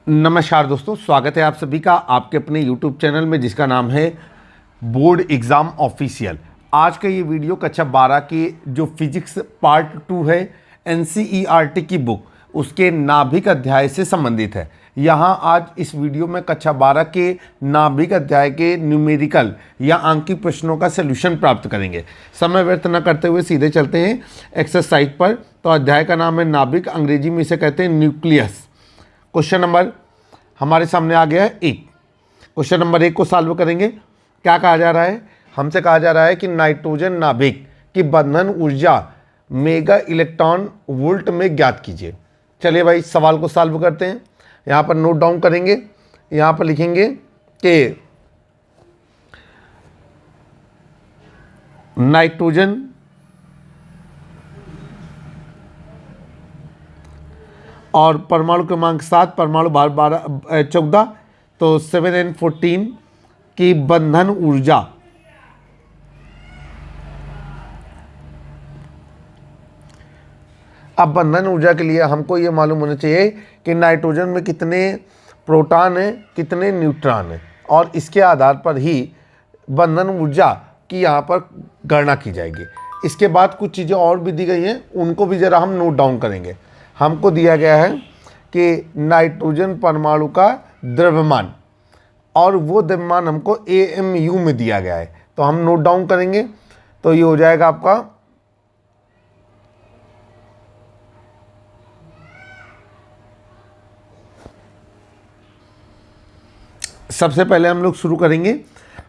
नमस्कार दोस्तों, स्वागत है आप सभी का आपके अपने YouTube चैनल में जिसका नाम है बोर्ड एग्ज़ाम ऑफिशियल। आज का ये वीडियो कक्षा 12 की जो फिजिक्स पार्ट 2 है NCERT की बुक उसके नाभिक अध्याय से संबंधित है। यहाँ आज इस वीडियो में कक्षा 12 के नाभिक अध्याय के न्यूमेरिकल या अंकीय प्रश्नों का सलूशन प्राप्त करेंगे। समय व्यर्थ न करते हुए सीधे चलते हैं एक्सरसाइज पर। तो अध्याय का नाम है नाभिक, अंग्रेजी में इसे कहते हैं न्यूक्लियस। क्वेश्चन नंबर हमारे सामने आ गया है 1। क्वेश्चन नंबर 1 को सॉल्व करेंगे। क्या कहा जा रहा है? हमसे कहा जा रहा है कि नाइट्रोजन नाभिक की बंधन ऊर्जा मेगा इलेक्ट्रॉन वोल्ट में ज्ञात कीजिए। चलिए भाई सवाल को सॉल्व करते हैं। यहाँ पर नोट डाउन करेंगे। यहाँ पर लिखेंगे कि नाइट्रोजन और परमाणु क्रमांक 7, परमाणु भार 14, तो 7n14 की बंधन ऊर्जा अब बंधन ऊर्जा के लिए हमको ये मालूम होना चाहिए कि नाइट्रोजन में कितने प्रोटॉन हैं, कितने न्यूट्रॉन हैं, और इसके आधार पर ही बंधन ऊर्जा की यहाँ पर गणना की जाएगी। इसके बाद कुछ चीज़ें और भी दी गई हैं, उनको भी ज़रा हम नोट डाउन करेंगे। हमको दिया गया है कि नाइट्रोजन परमाणु का द्रव्यमान, और वो द्रव्यमान हमको AMU में दिया गया है, तो हम नोट डाउन करेंगे। तो ये हो जाएगा आपका सबसे पहले हम लोग शुरू करेंगे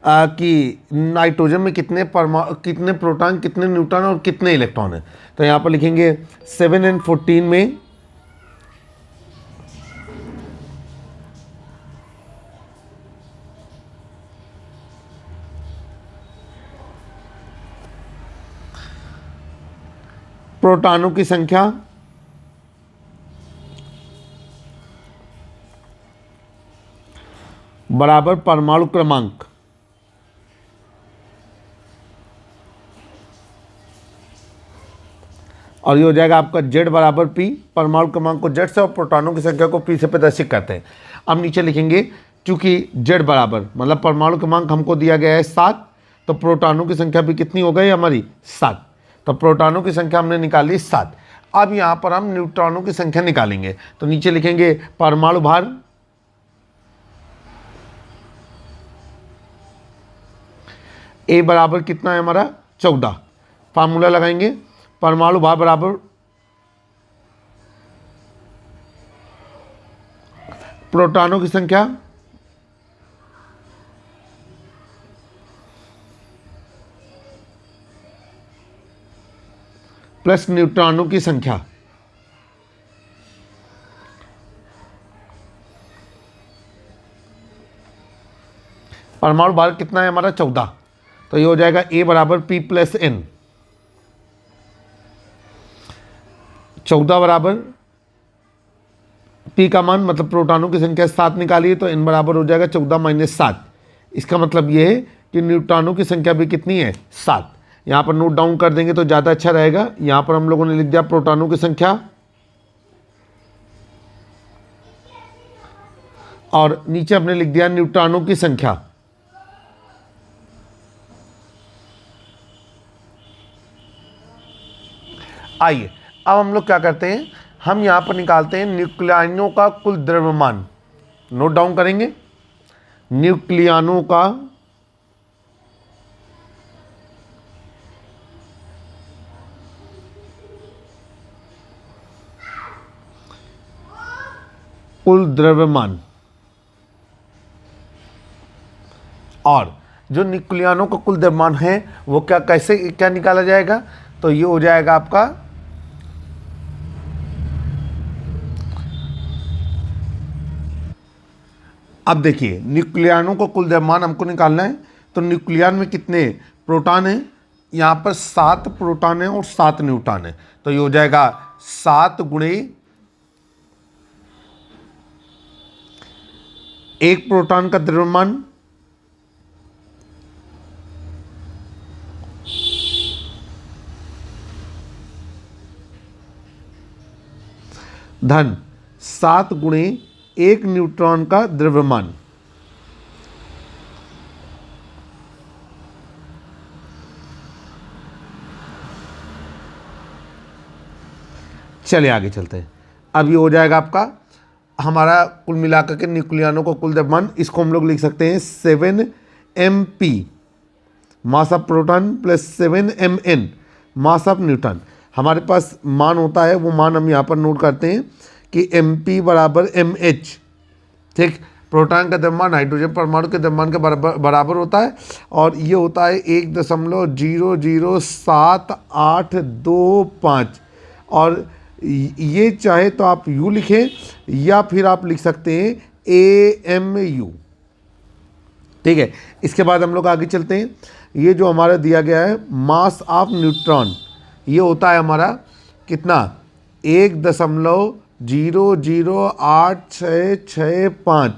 कि नाइट्रोजन में कितने प्रोटॉन, कितने न्यूट्रॉन और कितने इलेक्ट्रॉन हैं। तो यहाँ पर लिखेंगे 7n14 में प्रोटॉनों की संख्या बराबर परमाणु क्रमांक, और ये हो जाएगा आपका Z बराबर P। परमाणु क्रमांक को Z से और प्रोटॉनों की संख्या को P से प्रदर्शित करते हैं। अब नीचे लिखेंगे चूंकि Z बराबर मतलब परमाणु क्रमांक हमको दिया गया है 7, तो प्रोटॉनों की संख्या भी कितनी हो गई हमारी? 7। तो प्रोटॉनों की संख्या हमने निकाली 7। अब यहाँ पर हम न्यूट्रॉनों की संख्या निकालेंगे। तो नीचे लिखेंगे परमाणु भार A बराबर कितना है हमारा? 14। फार्मूला लगाएंगे, परमाणु भार बराबर प्रोटॉनों की संख्या प्लस न्यूट्रॉनों की संख्या। परमाणु भार कितना है हमारा? 14। तो ये हो जाएगा A बराबर P प्लस N। 14 बराबर P का मान मतलब प्रोटॉनों की संख्या 7 निकालिए, तो N बराबर हो जाएगा 14 माइनस 7। इसका मतलब ये है कि न्यूट्रॉनों की संख्या भी कितनी है? 7। यहाँ पर नोट डाउन कर देंगे तो ज़्यादा अच्छा रहेगा। यहाँ पर हम लोगों ने लिख दिया प्रोटॉनों की संख्या, और नीचे हमने लिख दिया न्यूट्रॉनों की संख्या। आइए अब हम लोग क्या करते हैं, हम यहाँ पर निकालते हैं न्यूक्लियानों का कुल द्रव्यमान। नोट डाउन करेंगे न्यूक्लियानों का कुल द्रव्यमान, और जो न्यूक्लियानों का कुल द्रव्यमान है वो क्या निकाला जाएगा? तो ये हो जाएगा आपका अब देखिए न्यूक्लियानों का कुल द्रव्यमान हमको निकालना है। तो न्यूक्लियन में कितने प्रोटॉन हैं? यहाँ पर 7 प्रोटॉन हैं और 7 न्यूट्रॉन हैं। तो ये हो जाएगा 7 गुणे 1 प्रोटॉन का द्रव्यमान धन 7 गुणे एक न्यूट्रॉन का द्रव्यमान। चलिए आगे चलते हैं। अब ये हो जाएगा आपका हमारा कुल मिलाकर के न्यूक्लियनों का कुल द्रव्यमान। इसको हम लोग लिख सकते हैं 7 mp mass of proton plus 7 mn mass of neutron. हमारे पास मान होता है, वो मान हम यहाँ पर नोट करते हैं कि mp बराबर mh। ठीक, प्रोटॉन का द्रव्यमान हाइड्रोजन परमाणु के द्रव्यमान के बराबर होता है, और ये होता है 1.0072825। और ये चाहे तो आप U लिखें या फिर आप लिख सकते हैं AMU। ठीक है, इसके बाद हम लोग आगे चलते हैं। ये जो हमारा दिया गया है मास ऑफ न्यूट्रॉन, ये होता है हमारा कितना, 1.00865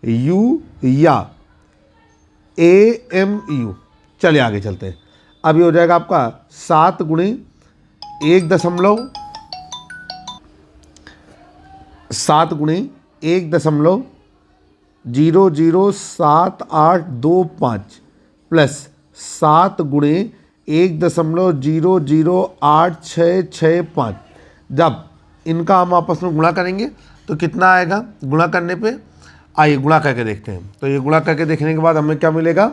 U या AMU। चलिए आगे चलते हैं। अब ये हो जाएगा आपका 7 गुणे 1.0072825 प्लस 7 गुणे 1.00865। जब इनका हम आपस में गुणा करेंगे तो कितना आएगा, गुणा करने पे आइए गुणा करके देखते हैं। तो ये गुणा करके देखने के बाद हमें क्या मिलेगा,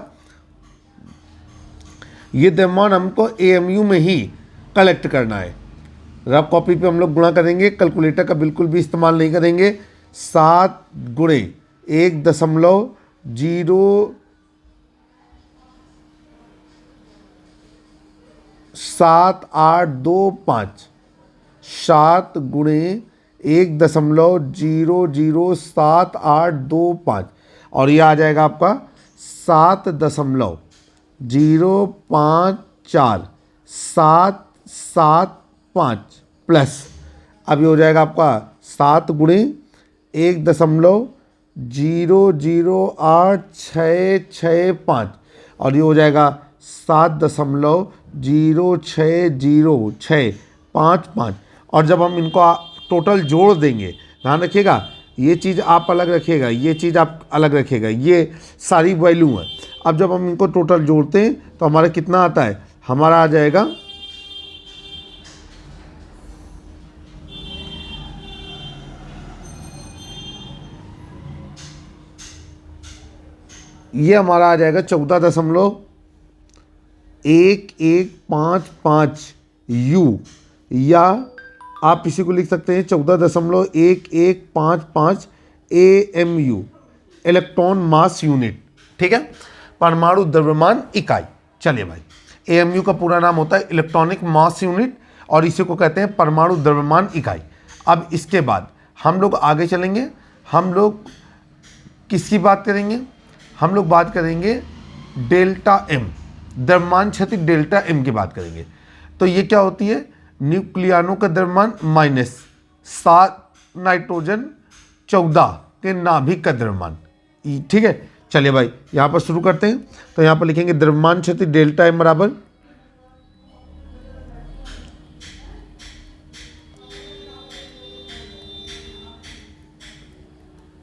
ये द्रव्यमान हमको AMU में ही कलेक्ट करना है। रफ कॉपी पे हम लोग गुणा करेंगे, कैलकुलेटर का बिल्कुल भी इस्तेमाल नहीं करेंगे। 7 गुणे 1.07825, 7 गुणे 1.0072825, और ये आ जाएगा आपका 7.0547775 प्लस, अभी हो जाएगा आपका 7 गुणे 1.00865, और ये हो जाएगा 7.06065। और जब हम इनको टोटल जोड़ देंगे, ध्यान रखिएगा ये चीज़ आप अलग रखिएगा, ये चीज़ आप अलग रखिएगा, ये सारी वैल्यू है। अब जब हम इनको टोटल जोड़ते हैं तो हमारा कितना आता है, हमारा आ जाएगा ये हमारा आ जाएगा 14.1155 U, या आप इसी को लिख सकते हैं 14.1155 AMU, इलेक्ट्रॉन मास यूनिट। ठीक है, परमाणु द्रव्यमान इकाई। चलिए भाई, AMU का पूरा नाम होता है इलेक्ट्रॉनिक मास यूनिट, और इसी को कहते हैं परमाणु द्रव्यमान इकाई। अब इसके बाद हम लोग आगे चलेंगे। हम लोग किसकी बात करेंगे, हम लोग बात करेंगे डेल्टा M, द्रव्यमान क्षति डेल्टा M की बात करेंगे। तो ये क्या होती है, न्यूक्लियनों का द्रव्यमान माइनस 7 नाइट्रोजन 14 के नाभिक का द्रव्यमान। ठीक है, चलिए भाई यहाँ पर शुरू करते हैं। तो यहाँ पर लिखेंगे द्रव्यमान क्षति डेल्टा M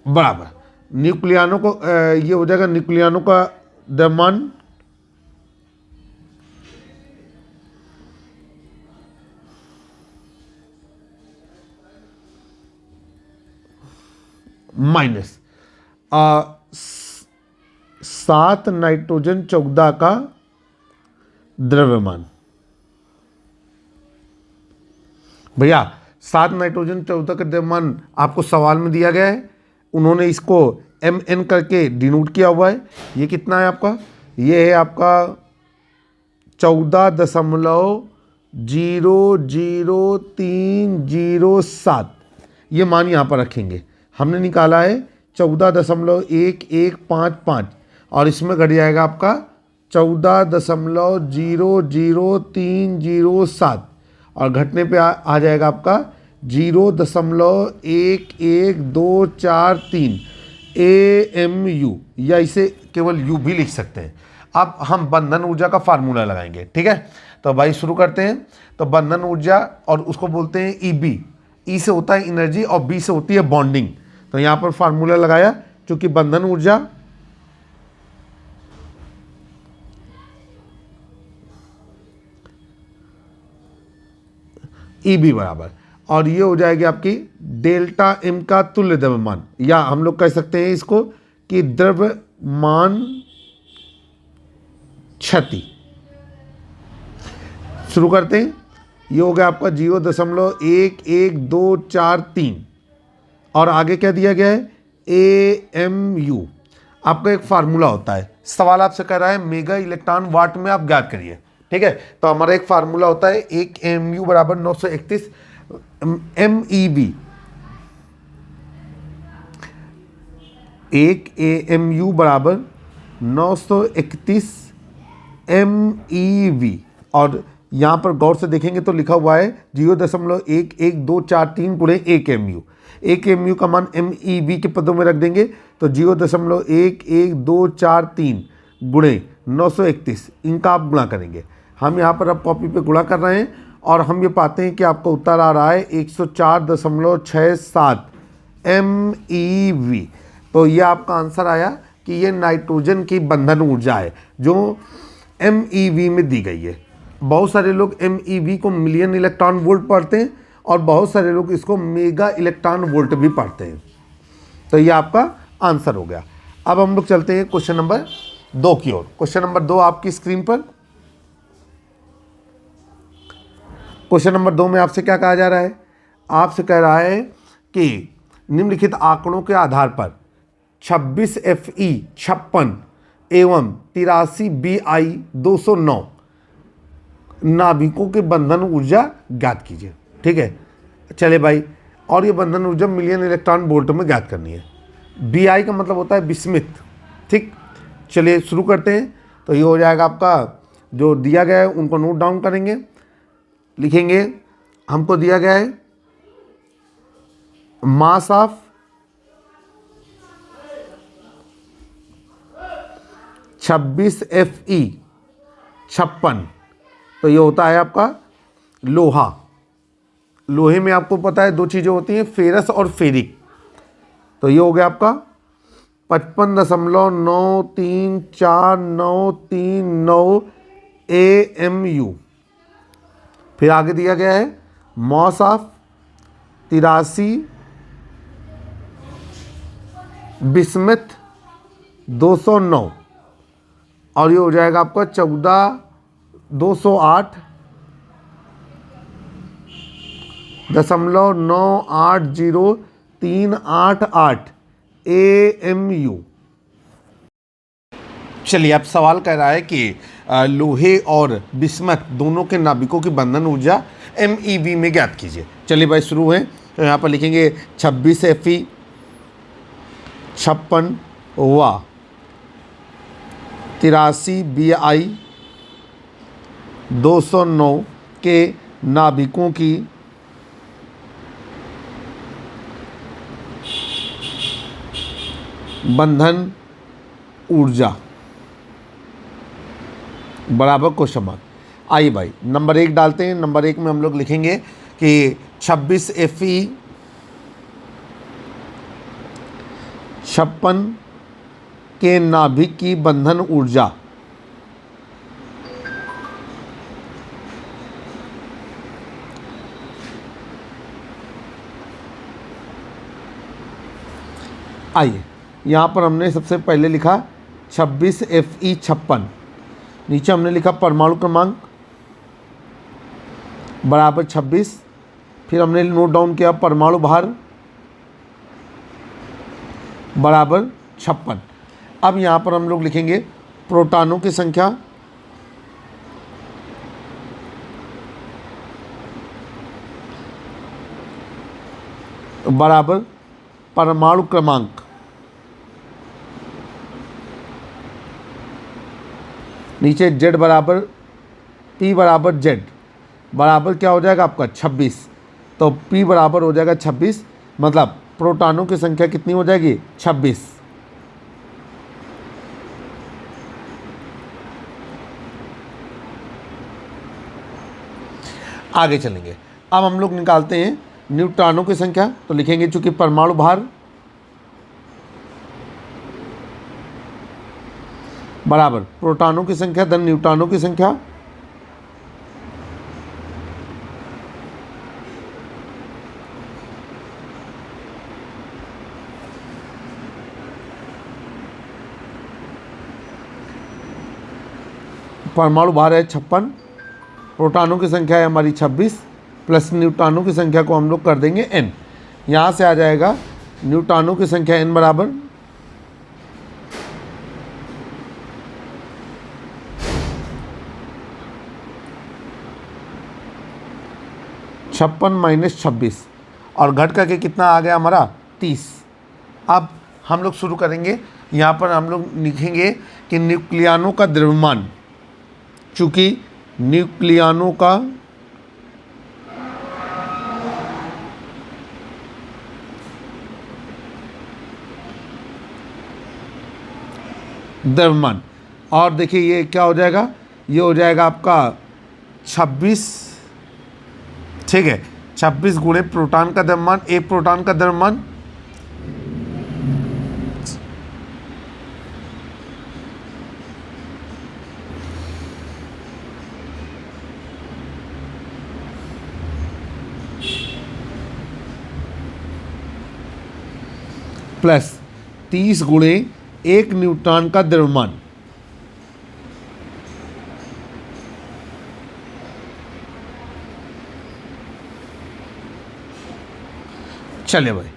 बराबर न्यूक्लियनों को ये हो जाएगा न्यूक्लियनों का द्रव्यमान माइनस 7 नाइट्रोजन 14 का द्रव्यमान। भैया 7 नाइट्रोजन 14 का द्रव्यमान आपको सवाल में दिया गया है, उन्होंने इसको MN करके डिनोट किया हुआ है। ये कितना है आपका, ये है आपका 14.00307। ये मान यहाँ पर रखेंगे। हमने निकाला है 14.1155, और इसमें घट जाएगा आपका 14.00307, और घटने पे आ जाएगा आपका 0.11243 AMU, या इसे केवल U भी लिख सकते हैं। अब हम बंधन ऊर्जा का फार्मूला लगाएंगे। ठीक है, तो भाई शुरू करते हैं। तो बंधन ऊर्जा, और उसको बोलते हैं EB। E से होता है एनर्जी और B से होती है बॉन्डिंग। तो यहाँ पर फार्मूला लगाया, चूंकि बंधन ऊर्जा EB बराबर, और ये हो जाएगी आपकी डेल्टा M का तुल्य द्रव्यमान, या हम लोग कह सकते हैं इसको कि द्रव्यमान क्षति। शुरू करते हैं। ये हो गया आपका 0.11243, और आगे क्या दिया गया है, AMU। आपका एक फार्मूला होता है, सवाल आपसे कह रहा है मेगा इलेक्ट्रॉन वाट में आप ज्ञात करिए, ठीक है। तो हमारा एक फार्मूला होता है, एक AMU बराबर 931 MeV, एक AMU बराबर 931 MeV, और यहाँ पर गौर से देखेंगे तो लिखा हुआ है 0.11243 गुणे 1 MU। 1 MU का मान MeV के पदों में रख देंगे तो 0.11243 गुणे 931, इनका आप गुणा करेंगे। हम यहाँ पर अब कॉपी पे गुणा कर रहे हैं, और हम ये पाते हैं कि आपका उत्तर आ रहा है 104.67 MeV। तो ये आपका आंसर आया कि ये नाइट्रोजन की बंधन ऊर्जा है जो MeV में दी गई है। बहुत सारे लोग MeV को मिलियन इलेक्ट्रॉन वोल्ट पढ़ते हैं, और बहुत सारे लोग इसको मेगा इलेक्ट्रॉन वोल्ट भी पढ़ते हैं। तो ये आपका आंसर हो गया। अब हम लोग चलते हैं क्वेश्चन नंबर 2 की ओर। क्वेश्चन नंबर 2 आपकी स्क्रीन पर। क्वेश्चन नंबर 2 में आपसे क्या कहा जा रहा है, आपसे कह रहा है कि निम्नलिखित आंकड़ों के आधार पर 26 Fe 56 एवं 83 Bi 209 नाभिकों के बंधन ऊर्जा ज्ञात कीजिए, ठीक है। चले भाई, और ये बंधन ऊर्जा मिलियन इलेक्ट्रॉन वोल्ट में ज्ञात करनी है। Bi का मतलब होता है विस्मित, ठीक। चलिए शुरू करते हैं। तो ये हो जाएगा आपका, जो दिया गया है उनको नोट डाउन करेंगे, लिखेंगे। हमको दिया गया है मास ऑफ छब्बीस Fe 56, तो ये होता है आपका लोहा। लोहे में आपको पता है दो चीज़ें होती हैं, फेरस और फेरिक। तो ये हो गया आपका 55.934939 AMU। फिर आगे दिया गया है मॉस ऑफ 83 बिस्मथ 209, और ये हो जाएगा आपका 14,208.980388 AMU। चलिए, अब सवाल कह रहा है कि लोहे और बिस्मथ दोनों के नाभिकों की बंधन ऊर्जा MeV में ज्ञात कीजिए। चलिए भाई, शुरू है। तो यहाँ पर लिखेंगे 26 Fe 56 व 83 Bi 209 के नाभिकों की बंधन ऊर्जा बराबर क्वेश्चन मार्क। आइए भाई, नंबर 1 डालते हैं। नंबर 1 में हम लोग लिखेंगे कि 26 Fe 56 के नाभिक की बंधन ऊर्जा आइए, यहाँ पर हमने सबसे पहले लिखा 26 Fe 56, नीचे हमने लिखा परमाणु क्रमांक बराबर 26, फिर हमने नोट डाउन किया परमाणु भार बराबर 56। अब यहाँ पर हम लोग लिखेंगे प्रोटॉनों की संख्या बराबर परमाणु क्रमांक, नीचे Z बराबर P बराबर Z बराबर क्या हो जाएगा आपका 26। तो P बराबर हो जाएगा 26, मतलब प्रोटॉनों की संख्या कितनी हो जाएगी 26। आगे चलेंगे। अब हम लोग निकालते हैं न्यूट्रॉनों की संख्या। तो लिखेंगे चूंकि परमाणु भार बराबर प्रोटॉनों की संख्या धन न्यूट्रॉनों की संख्या, परमाणु भार है 56, प्रोटॉनों की संख्या है हमारी 26 प्लस न्यूट्रॉनों की संख्या को हम लोग कर देंगे n। यहाँ से आ जाएगा न्यूट्रॉनों की संख्या n बराबर 56 माइनस 26 और घट करके कितना आ गया हमारा 30। अब हम लोग शुरू करेंगे। यहाँ पर हम लोग लिखेंगे कि न्यूक्लियानों का द्रव्यमान, चूँकि न्यूक्लियानों का द्रव्यमान, और देखिए ये क्या हो जाएगा, ये हो जाएगा आपका 26, ठीक है, 26 गुणे प्रोटॉन का द्रव्यमान, एक प्रोटॉन का द्रव्यमान प्लस 30 गुणे एक न्यूट्रॉन का द्रव्यमान। चलिए भाई,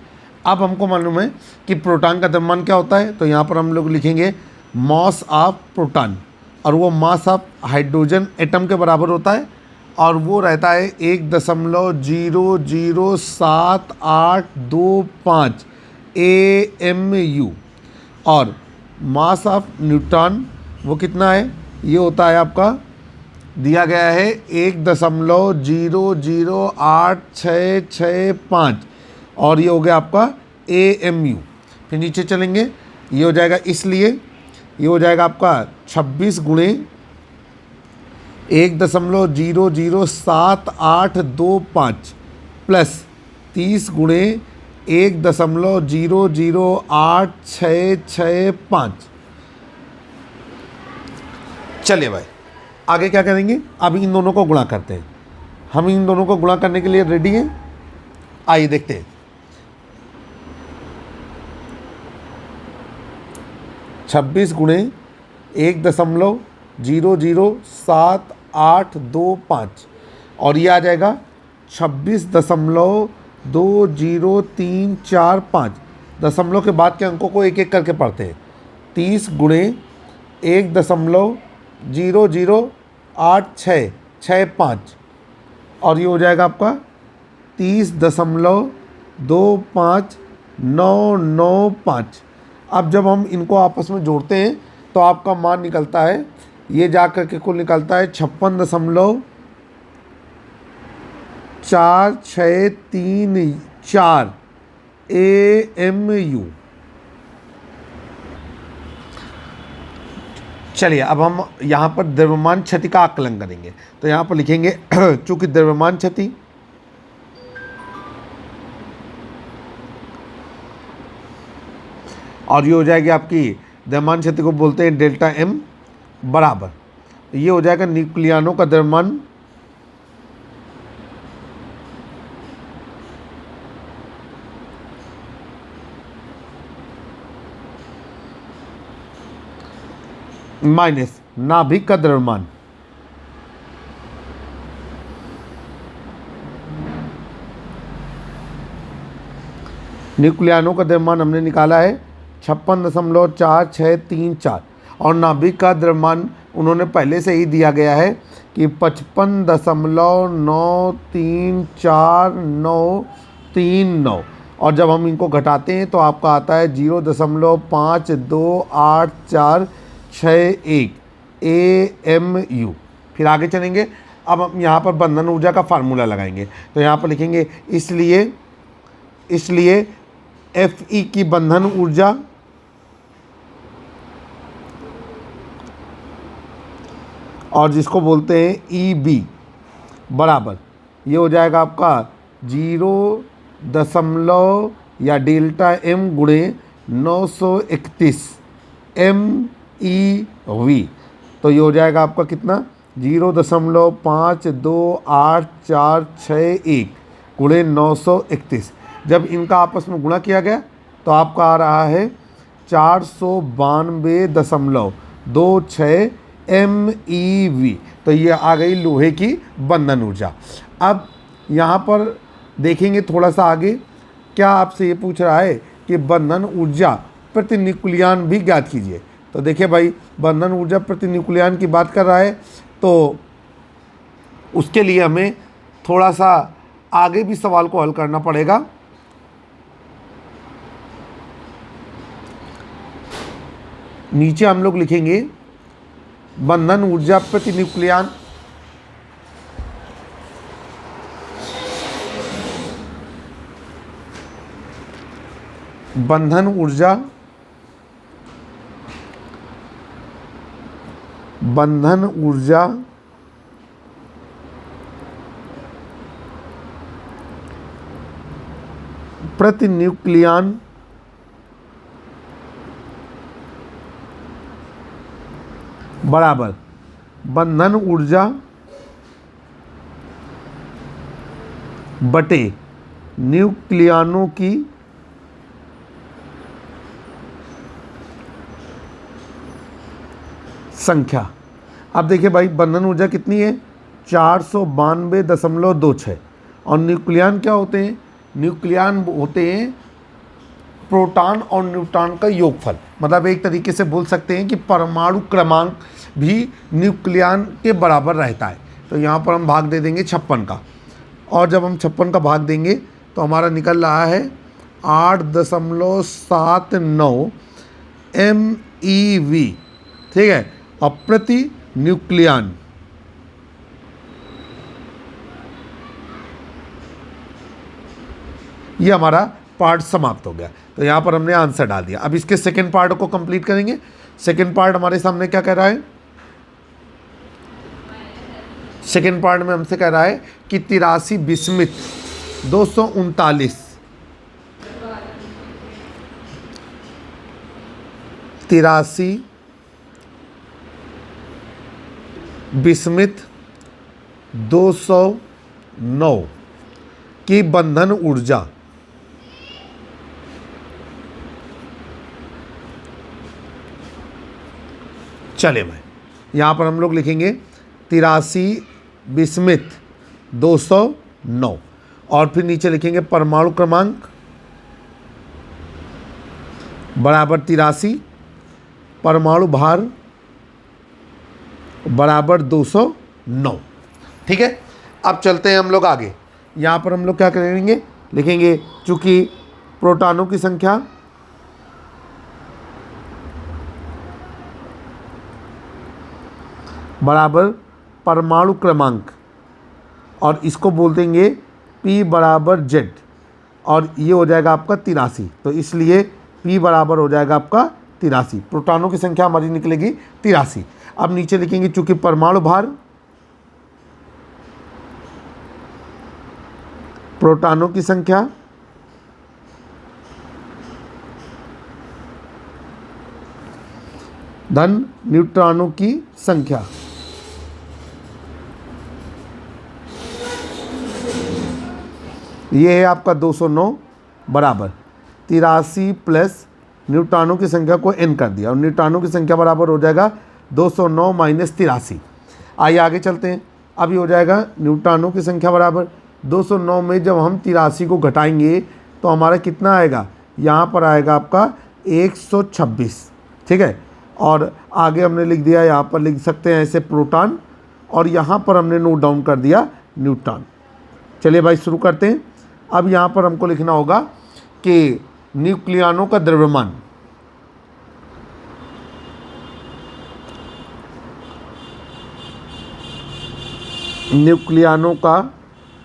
अब हमको मालूम है कि प्रोटॉन का द्रव्यमान क्या होता है, तो यहाँ पर हम लोग लिखेंगे मॉस ऑफ प्रोटॉन, और वो मास ऑफ हाइड्रोजन एटम के बराबर होता है, और वो रहता है 1.0072825 AMU। और मास ऑफ न्यूट्रॉन वो कितना है, ये होता है आपका दिया गया है 1.0086665, और ये हो गया आपका AMU। फिर नीचे चलेंगे, ये हो जाएगा, इसलिए ये हो जाएगा आपका 26 गुणे 1.0072825 प्लस 30 गुणे 1.0086665। चलिए भाई, आगे क्या करेंगे, अब इन दोनों को गुणा करते हैं। हम इन दोनों को गुणा करने के लिए रेडी हैं, आइए देखते हैं। 26 गुणे 1.0072825 और ये आ जाएगा 26.20345। दशमलव के बाद के अंकों को एक एक करके पढ़ते हैं। 30 गुणे 1.008665 और ये हो जाएगा आपका 30.25995। अब जब हम इनको आपस में जोड़ते हैं तो आपका मान निकलता है, ये जा कर के कुल निकलता है 56.4634 AMU। चलिए अब हम यहाँ पर द्रव्यमान क्षति का आकलन करेंगे, तो यहाँ पर लिखेंगे चूंकि द्रव्यमान क्षति और ये हो जाएगी आपकी द्रव्यमान क्षति को बोलते हैं डेल्टा M बराबर, ये हो जाएगा न्यूक्लियानों का द्रव्यमान माइनस नाभिक का द्रव्यमान। न्यूक्लियानों का द्रव्यमान हमने निकाला है 56.4634 और नाभिक का द्रव्यमान उन्होंने पहले से ही दिया गया है कि 55.934939 और जब हम इनको घटाते हैं तो आपका आता है 0.528461 AMU। फिर आगे चलेंगे, अब हम यहाँ पर बंधन ऊर्जा का फार्मूला लगाएंगे, तो यहाँ पर लिखेंगे इसलिए Fe की बंधन ऊर्जा और जिसको बोलते हैं EB बराबर, ये हो जाएगा आपका 0 या डेल्टा M गुणे 931 MeV। तो ये हो जाएगा आपका कितना 0.528461 गुणे 931। जब इनका आपस में गुणा किया गया तो आपका आ रहा है 492.26 MeV। तो ये आ गई लोहे की बंधन ऊर्जा। अब यहाँ पर देखेंगे थोड़ा सा आगे, क्या आपसे ये पूछ रहा है कि बंधन ऊर्जा प्रति न्यूक्लियन भी ज्ञात कीजिए। तो देखिए भाई, बंधन ऊर्जा प्रति न्यूक्लियन की बात कर रहा है, तो उसके लिए हमें थोड़ा सा आगे भी सवाल को हल करना पड़ेगा। नीचे हम लोग लिखेंगे बंधन ऊर्जा प्रति न्यूक्लियन, बंधन ऊर्जा प्रति न्यूक्लियन बराबर बंधन ऊर्जा बटे न्यूक्लियनों की संख्या। अब देखिए भाई, बंधन ऊर्जा कितनी है 492.26, और न्यूक्लियन क्या होते हैं, न्यूक्लियन होते हैं प्रोटॉन और न्यूट्रॉन का योगफल। मतलब एक तरीके से बोल सकते हैं कि परमाणु क्रमांक भी न्यूक्लियन के बराबर रहता है। तो यहाँ पर हम भाग दे देंगे 56 का, और जब हम 56 का भाग देंगे तो हमारा निकल रहा है 8.79 MeV, ठीक है। और प्रति न्यूक्लियन, ये हमारा पार्ट समाप्त हो गया। तो यहाँ पर हमने आंसर डाल दिया। अब इसके सेकंड पार्ट को कंप्लीट करेंगे। सेकंड पार्ट हमारे सामने क्या कह रहा है, सेकंड पार्ट में हमसे कह रहा है कि 83 बिस्मिथ 239, 83 बिस्मिथ 209 की बंधन ऊर्जा चले भाई, यहाँ पर हम लोग लिखेंगे 83 बिस्मिथ 209, और फिर नीचे लिखेंगे परमाणु क्रमांक बराबर 83, परमाणु भार बराबर 209। ठीक है, अब चलते हैं हम लोग आगे। यहाँ पर हम लोग क्या करेंगे, लिखेंगे चूँकि प्रोटॉनों की संख्या बराबर परमाणु क्रमांक, और इसको बोल देंगे P बराबर Z, और ये हो जाएगा आपका 83। तो इसलिए P बराबर हो जाएगा आपका 83, प्रोटॉनों की संख्या हमारी निकलेगी 83। अब नीचे लिखेंगे चूँकि परमाणु भार प्रोटॉनों की संख्या धन न्यूट्रॉनों की संख्या, ये है आपका 209 बराबर 83 प्लस न्यूट्रॉनों की संख्या को n कर दिया, और न्यूट्रॉनों की संख्या बराबर हो जाएगा 209 माइनस 83। आइए आगे चलते हैं। अभी हो जाएगा न्यूट्रॉनों की संख्या बराबर 209 में जब हम 83 को घटाएंगे तो हमारा कितना आएगा, यहाँ पर आएगा आपका 126। ठीक है, और आगे हमने लिख दिया, यहाँ पर लिख सकते हैं ऐसे प्रोटॉन, और यहाँ पर हमने नोट डाउन कर दिया न्यूट्रॉन। चलिए भाई शुरू करते हैं। अब यहाँ पर हमको लिखना होगा कि न्यूक्लियनों का द्रव्यमान, न्यूक्लियनों का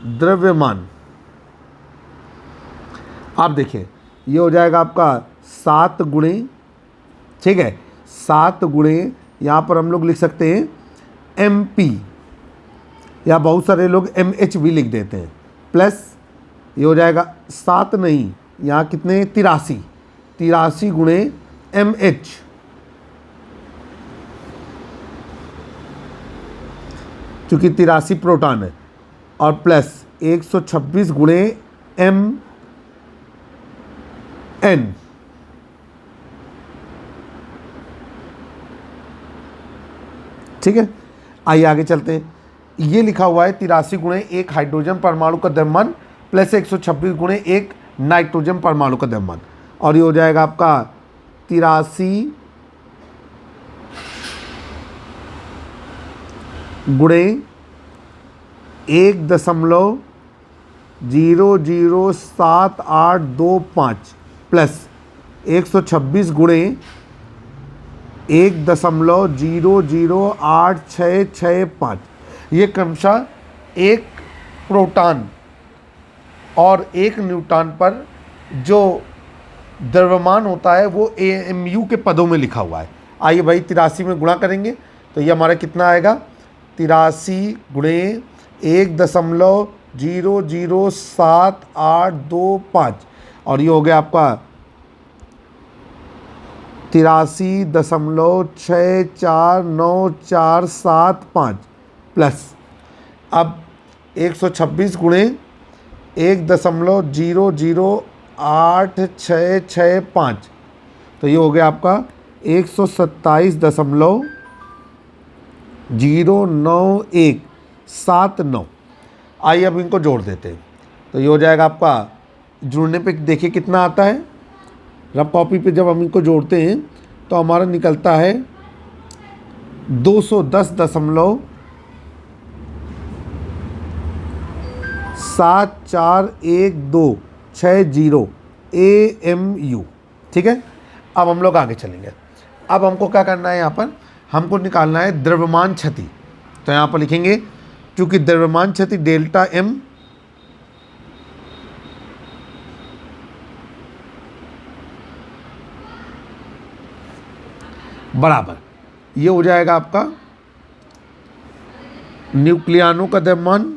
द्रव्यमान, आप देखिए ये हो जाएगा आपका 7 गुणे, ठीक है, 7 गुणे, यहाँ पर हम लोग लिख सकते हैं MP, या बहुत सारे लोग MH भी लिख देते हैं, प्लस ये हो जाएगा 7 नहीं, यहाँ कितने 83 गुणे MH, चूँकि 83 प्रोटॉन है, और प्लस 126 गुणे Mn। ठीक है, आइए आगे चलते हैं। ये लिखा हुआ है 83 गुणे 1 हाइड्रोजन परमाणु का द्रव्यमान प्लस 126 गुणे 1 नाइट्रोजन परमाणु का द्रव्यमान, और ये हो जाएगा आपका 83 गुणे 1.007825 प्लस 126 गुणे 1.008665। ये क्रमशः एक प्रोटॉन और एक न्यूट्रॉन पर जो द्रव्यमान होता है वो AMU के पदों में लिखा हुआ है। आइए भाई 83 में गुणा करेंगे तो ये हमारा कितना आएगा, 83 गुणे 1.007825, और ये हो गया आपका 83.649475 प्लस अब 126 गुणे 1.008665, तो ये हो गया आपका 127.09179। आइए अब इनको जोड़ देते हैं, तो ये हो जाएगा आपका, जुड़ने पे देखिए कितना आता है। रफ कॉपी पे जब हम इनको जोड़ते हैं तो हमारा निकलता है 210.741260 AMU। ठीक है, अब हम लोग आगे चलेंगे। अब हमको क्या करना है, यहाँ पर हमको निकालना है द्रव्यमान क्षति। तो यहाँ पर लिखेंगे, क्योंकि द्रव्यमान क्षति डेल्टा M बराबर, ये हो जाएगा आपका न्यूक्लियानों का द्रव्यमान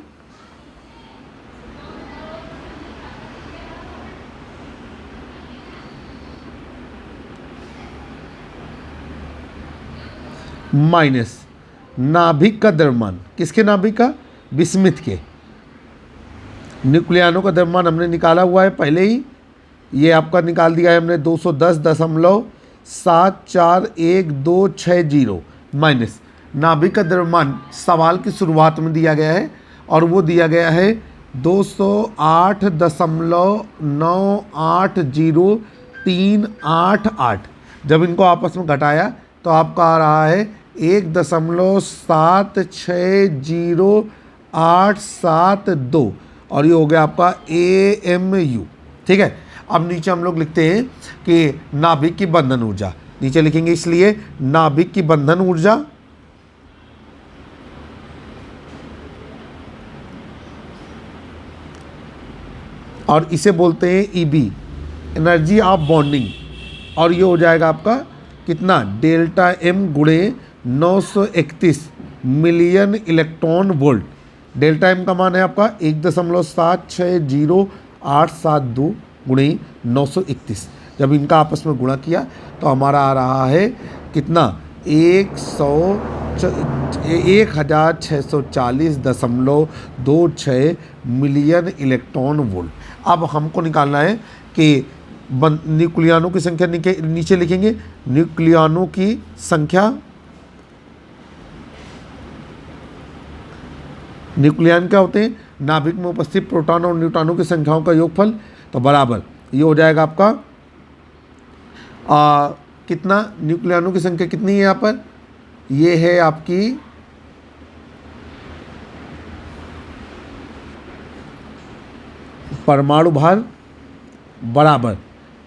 माइनस नाभिक का द्रव्यमान। किसके नाभिक का? विस्मित के। न्यूक्लियानों का द्रव्यमान हमने निकाला हुआ है पहले ही, ये आपका निकाल दिया है हमने 210.741260 माइनस नाभिक का द्रव्यमान सवाल की शुरुआत में दिया गया है, और वो दिया गया है 208.980388। जब इनको आपस में घटाया तो आपका आ रहा है 1.760872, और ये हो गया आपका AMU। ठीक है, अब नीचे हम लोग लिखते हैं कि नाभिक की बंधन ऊर्जा, नीचे लिखेंगे इसलिए नाभिक की बंधन ऊर्जा और इसे बोलते हैं EB, एनर्जी ऑफ बॉन्डिंग, और ये हो जाएगा आपका कितना, डेल्टा M गुणे 931 million electron volt. Delta M का मान है आपका 1.760872 गुणे 931। जब इनका आपस में गुणा किया तो हमारा आ रहा है कितना, 1640.26 मिलियन इलेक्ट्रॉन वोल्ट। अब हमको निकालना है कि न्यूक्लियानों की संख्या, नीचे लिखेंगे न्यूक्लियानों की संख्या। न्यूक्लियन क्या होते हैं? नाभिक में उपस्थित प्रोटॉन और न्यूट्रॉनों की संख्याओं का योगफल। तो बराबर ये हो जाएगा आपका कितना, न्यूक्लियनों की संख्या कितनी है यहाँ पर, ये है आपकी परमाणु भार बराबर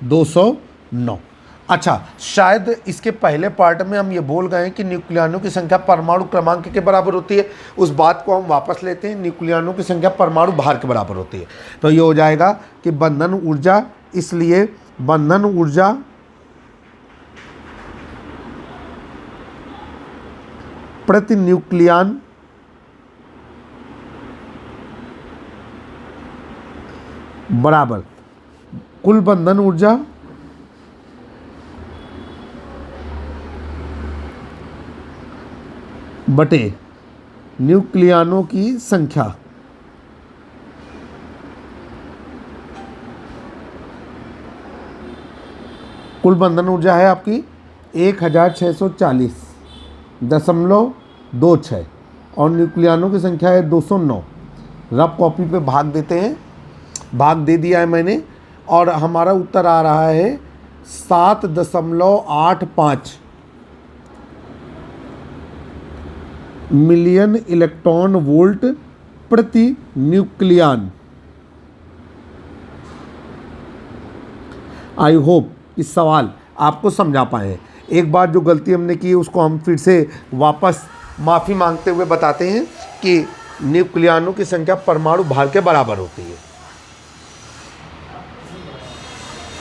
209। अच्छा, शायद इसके पहले पार्ट में हम ये बोल गए हैं कि न्यूक्लियनों की संख्या परमाणु क्रमांक के बराबर होती है। उस बात को हम वापस लेते हैं, न्यूक्लियनों की संख्या परमाणु भार के बराबर होती है। तो ये हो जाएगा कि बंधन ऊर्जा, इसलिए बंधन ऊर्जा प्रति न्यूक्लियन बराबर कुल बंधन ऊर्जा बटे न्यूक्लियनों की संख्या। कुल बंधन ऊर्जा है आपकी 1640.26 और न्यूक्लियनों की संख्या है 209। रफ कॉपी पे भाग देते हैं, भाग दे दिया है मैंने और हमारा उत्तर आ रहा है 7.85 मिलियन इलेक्ट्रॉन वोल्ट प्रति न्यूक्लियन। आई होप इस सवाल आपको समझा पाए हैं। एक बार जो गलती हमने की है उसको हम फिर से वापस माफ़ी मांगते हुए बताते हैं कि न्यूक्लियनों की संख्या परमाणु भार के बराबर होती है।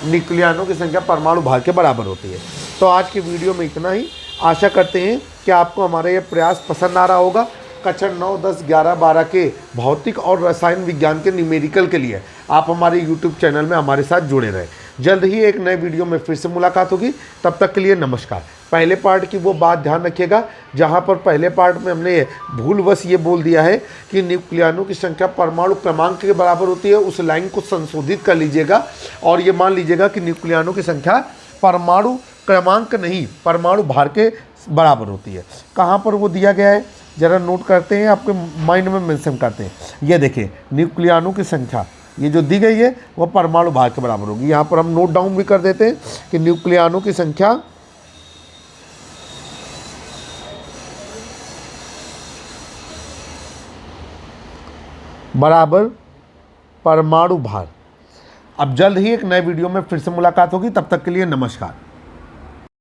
न्यूक्लियनों की संख्या परमाणु भार के बराबर होती है। तो आज की वीडियो में इतना ही। आशा करते हैं कि आपको हमारा ये प्रयास पसंद आ रहा होगा। कक्षा 9, 10, 11, 12 के भौतिक और रसायन विज्ञान के न्यूमेरिकल के लिए आप हमारे यूट्यूब चैनल में हमारे साथ जुड़े रहें। जल्द ही एक नए वीडियो में फिर से मुलाकात होगी। तब तक के लिए नमस्कार। पहले पार्ट की वो बात ध्यान रखिएगा जहाँ पर पहले पार्ट में हमने भूलवश ये बोल दिया है कि न्यूक्लियनों की संख्या परमाणु क्रमांक के बराबर होती है। उस लाइन को संशोधित कर लीजिएगा और ये मान लीजिएगा कि न्यूक्लियनों की संख्या परमाणु क्रमांक नहीं, परमाणु भार के बराबर होती है। कहाँ पर वो दिया गया है ज़रा नोट करते हैं, आपके माइंड में मेंशन करते हैं। ये देखिए न्यूक्लियनों की संख्या ये जो दी गई है वह परमाणु भार के बराबर होगी। यहाँ पर हम नोट डाउन भी कर देते हैं कि न्यूक्लियनों की संख्या बराबर परमाणु भार। अब जल्द ही एक नए वीडियो में फिर से मुलाकात होगी। तब तक के लिए नमस्कार।